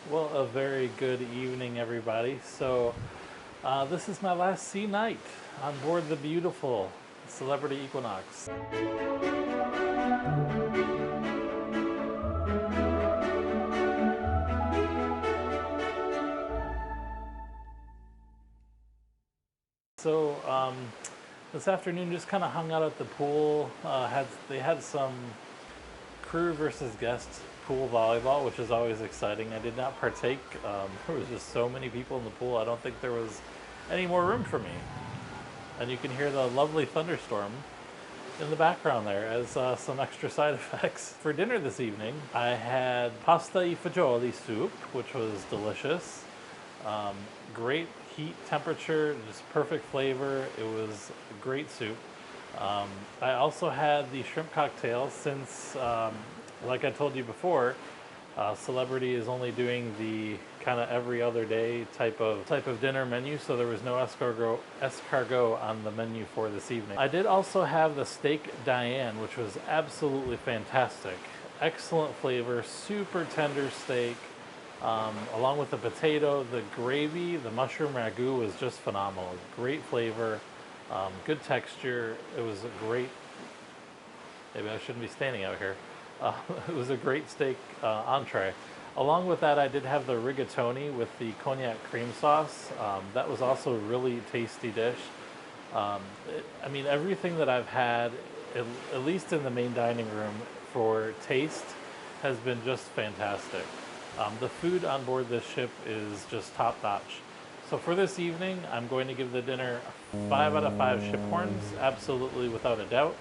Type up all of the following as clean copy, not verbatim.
Well, a very good evening, everybody. This is my last sea night on board the beautiful Celebrity Equinox. So, um, this afternoon just kind of hung out at the pool. They had some crew versus guest pool volleyball, which is always exciting. I did not partake. There was just so many people in the pool. I don't think there was any more room for me. And you can hear the lovely thunderstorm in the background there as some extra side effects. For dinner this evening, I had pasta e fagioli soup, which was delicious. Great heat temperature, just perfect flavor. It was a great soup. I also had the shrimp cocktail since, like I told you before, Celebrity is only doing the kind of every other day type of dinner menu, so there was no escargot on the menu for this evening. I did also have the steak Diane, which was absolutely fantastic. Excellent flavor, super tender steak. Along with the potato, the gravy, the mushroom ragu was just phenomenal. Great flavor, good texture. It was a great. Maybe I shouldn't be standing out here. It was a great steak entree. Along with that, I did have the rigatoni with the cognac cream sauce. That was also a really tasty dish. I mean, everything that I've had, at least in the main dining room, for taste, has been just fantastic. The food on board this ship is just top notch. So for this evening, I'm going to give the dinner 5 out of 5 ship horns, absolutely without a doubt.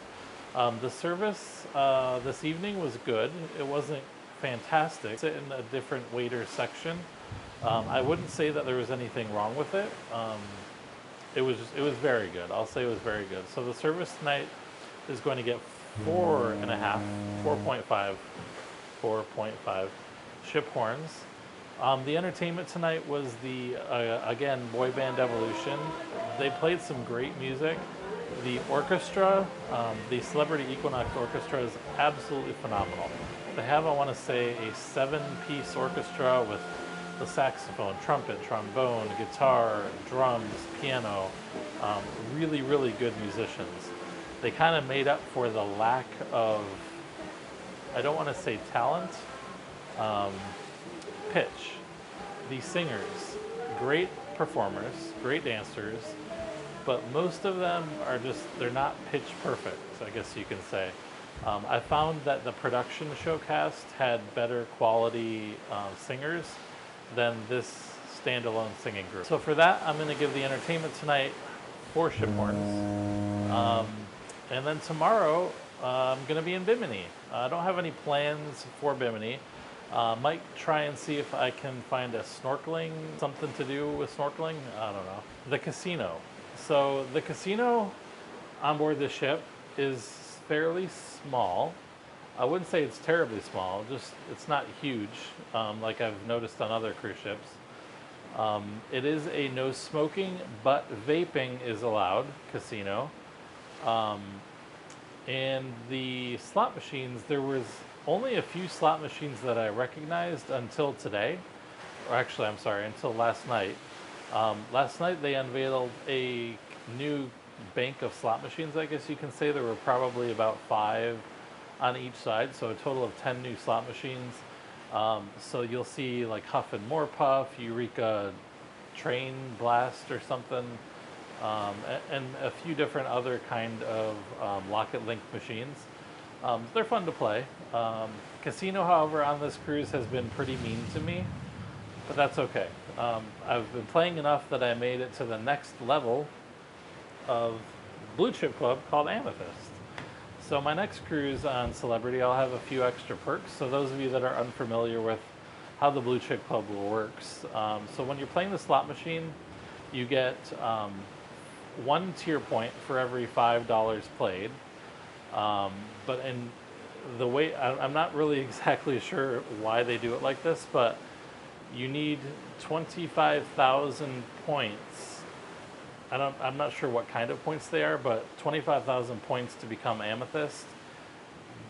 The service this evening was good. It wasn't fantastic. It's in a different waiter section. I wouldn't say that there was anything wrong with it. It was very good. I'll say it was very good. So the service tonight is going to get 4.5, 4.5, 4.5 ship horns. The entertainment tonight was the again, boy band Evolution. They played some great music. The orchestra, the Celebrity Equinox Orchestra, is absolutely phenomenal. They have, I want to say, a 7-piece orchestra with the saxophone, trumpet, trombone, guitar, drums, piano. Really, really good musicians. They kind of made up for the lack of, I don't want to say talent, pitch. These singers, great performers, great dancers, but most of them are just, they're not pitch perfect, I guess you can say. I found that the production showcast had better quality singers than this standalone singing group. So for that, I'm going to give the entertainment tonight 4 ship horns. And then tomorrow, I'm going to be in Bimini. I don't have any plans for Bimini. Might try and see if I can find a snorkeling, something to do with snorkeling. I don't know. The casino. So the casino on board the ship is fairly small. I wouldn't say it's terribly small, just it's not huge, like I've noticed on other cruise ships. It is a no smoking, but vaping is allowed casino. And the slot machines, there was only a few slot machines that I recognized until today, or actually, I'm sorry, until last night. Last night they unveiled a new bank of slot machines, I guess you can say. There were probably about 5 on each side, so a total of 10 new slot machines. So you'll see like Huff and More Puff, Eureka Train Blast or something, and a few different other kind of Lock It Link machines. They're fun to play. Casino, however, on this cruise has been pretty mean to me, but that's okay. I've been playing enough that I made it to the next level of Blue Chip Club called Amethyst. So my next cruise on Celebrity, I'll have a few extra perks. So those of you that are unfamiliar with how the Blue Chip Club works, so when you're playing the slot machine, you get 1 tier point for every $5 played. But in the way, I'm not really exactly sure why they do it like this, but you need 25,000 points. I'm not sure what kind of points they are, but 25,000 points to become Amethyst.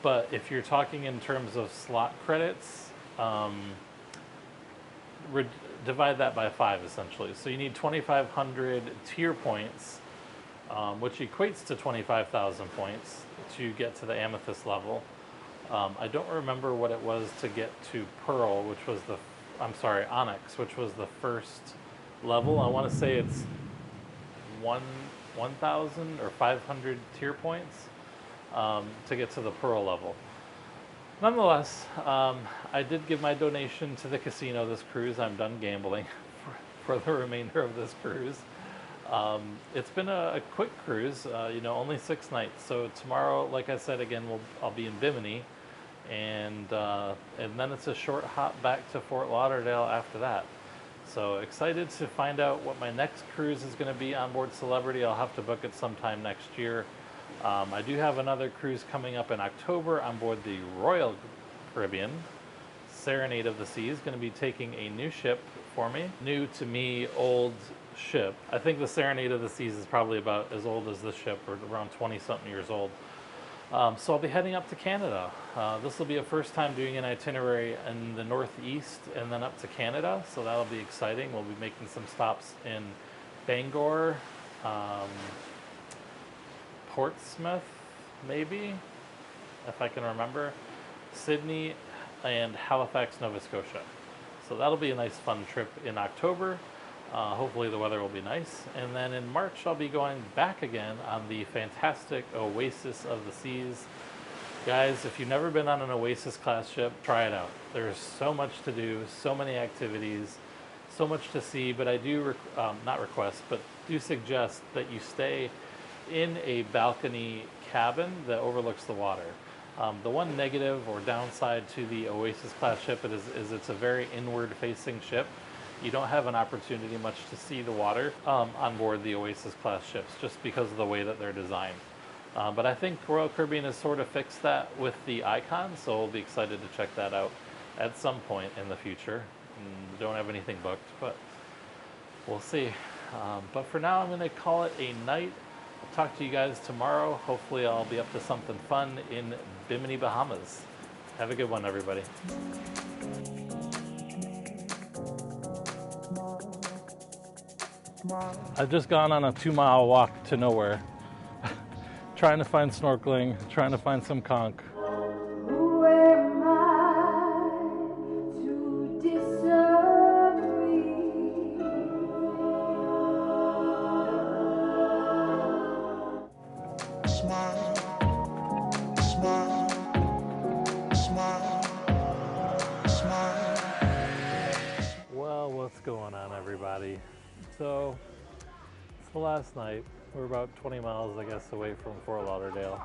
But if you're talking in terms of slot credits, divide that by 5 essentially. So you need 2,500 tier points, which equates to 25,000 points to get to the amethyst level. I don't remember what it was to get to pearl, which was onyx, which was the first level. I want to say it's 1,000 or 500 tier points to get to the pearl level. Nonetheless, I did give my donation to the casino this cruise. I'm done gambling for the remainder of this cruise. It's been a quick cruise, only 6 nights. So tomorrow, like I said, again, I'll be in Bimini, and then it's a short hop back to Fort Lauderdale after that. So excited to find out what my next cruise is going to be on board Celebrity. I'll have to book it sometime next year. I do have another cruise coming up in October on board the Royal Caribbean. Serenade of the Seas, going to be taking a new ship for me. New to me, old ship. I think the Serenade of the Seas is probably about as old as this ship, or around 20-something years old. So I'll be heading up to Canada. This will be a first time doing an itinerary in the Northeast and then up to Canada, so that'll be exciting. We'll be making some stops in Bangor, Portsmouth, maybe, if I can remember, Sydney, and Halifax, Nova Scotia. So that'll be a nice fun trip in October. Hopefully the weather will be nice. And then in March, I'll be going back again on the fantastic Oasis of the Seas. Guys, if you've never been on an Oasis class ship, try it out. There's so much to do, so many activities, so much to see, but I do, not request, but do suggest that you stay in a balcony cabin that overlooks the water. The one negative or downside to the Oasis class ship is it's a very inward facing ship. You don't have an opportunity much to see the water on board the Oasis class ships just because of the way that they're designed. But I think Royal Caribbean has sort of fixed that with the Icon, so we'll be excited to check that out at some point in the future. Don't have anything booked, but we'll see. But for now, I'm going to call it a night. I'll talk to you guys tomorrow. Hopefully I'll be up to something fun in Bimini, Bahamas. Have a good one, everybody. I've just gone on a 2-mile walk to nowhere, trying to find snorkeling, trying to find some conch. Who am I to disagree? Smile, smile, smile, smile. Well, what's going on, everybody? So, it's the last night. We're about 20 miles, I guess, away from Fort Lauderdale.